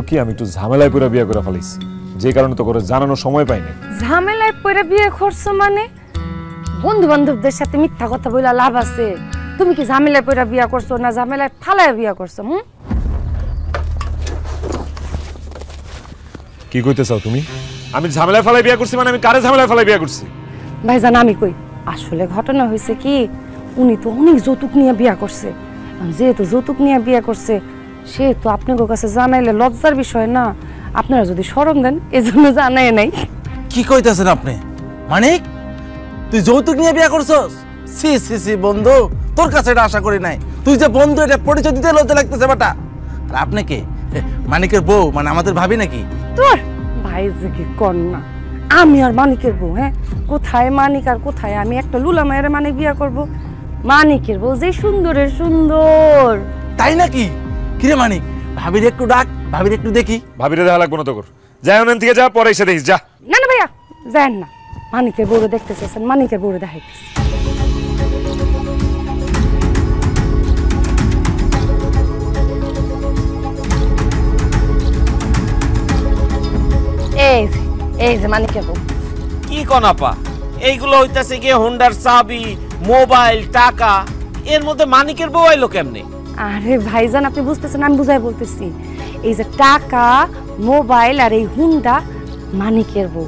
কি আমি একটু ঝামেলায় পড়ে বিয়ে করে ফেলাইছি, যে কারণে তো করে জানানোর সময় পাইনি। ঝামেলায় পড়ে বিয়ে করছো মানে? বন্ধু বান্ধবদের সাথে মিথ্যা কথা বইলা লাভ আছে? তুমি কি ঝামেলায় পড়ে বিয়ে করছো না ঝামেলায় ফালায় বিয়ে করছো? কি কইতে চাও তুমি? আমি ঝামেলায় ফেলাই বিয়ে করছি মানে আমি কারে ঝামেলায় ফেলাই বিয়ে করছি? ভাইজান আমি কই, আসলে ঘটনা হয়েছে কি, উনি তো অনেক যৌতুক নিয়ে বিয়ে করছে। যেহেতু যৌতুক নিয়ে বিয়ে করছে সেহেতু আপনাদের কাছে জানাইলে লজ্জার বিষয় না। আপনারা যদি শরম দেন এজন্য জানাই নাই। কি কইতাছেন আপনি? মানিক, তুই যৌতুক নিয়ে বিয়ে করছস? সি সি সি বন্ধু, তোর কাছে এটা আশা করি নাই। তুই যে বন্ধু এটা পরিচয় দিতে লজ্জা লাগতেছে বেটা। আর আপনি কে? মানিকের বউ মানে আমাদের ভাবি নাকি? তোর ভাই যে কি কন্যা, আমি আর মানিকের বউ? হ্যাঁ, কোথায় মানিক আর কোথায় আমি? একটা লুলা মায়ের মানিক বিয়ে করব? মানিকের বউ যে সুন্দরের সুন্দর। তাই নাকি? কিরে মানিক, ভাবির একটু ডাক, ভাবির একটু দেখি। ভাবিরে দেখা লাগবো না তো কর, যাই ওখান থেকে যা, পরে এসে দেখিস যা। না না ভাইয়া যান না, মানিকের বউরে দেখতে চাইছেন, মানিকের বউরে দেখাইতেছি। এই যে মানিকের বউ। কি কনাপা, এইগুলো হইতাছে গিয়ে হোন্ডার চাবি, মোবাইল, টাকা, এর মধ্যে মানিকের বউ আইলো কেমনে? আরে ভাইজান আপনি বুঝতেছেন, আমি বুঝাই বলতেছি। এই যে টাকা, মোবাইল আর এই হুন্ডা মানিকের বউ,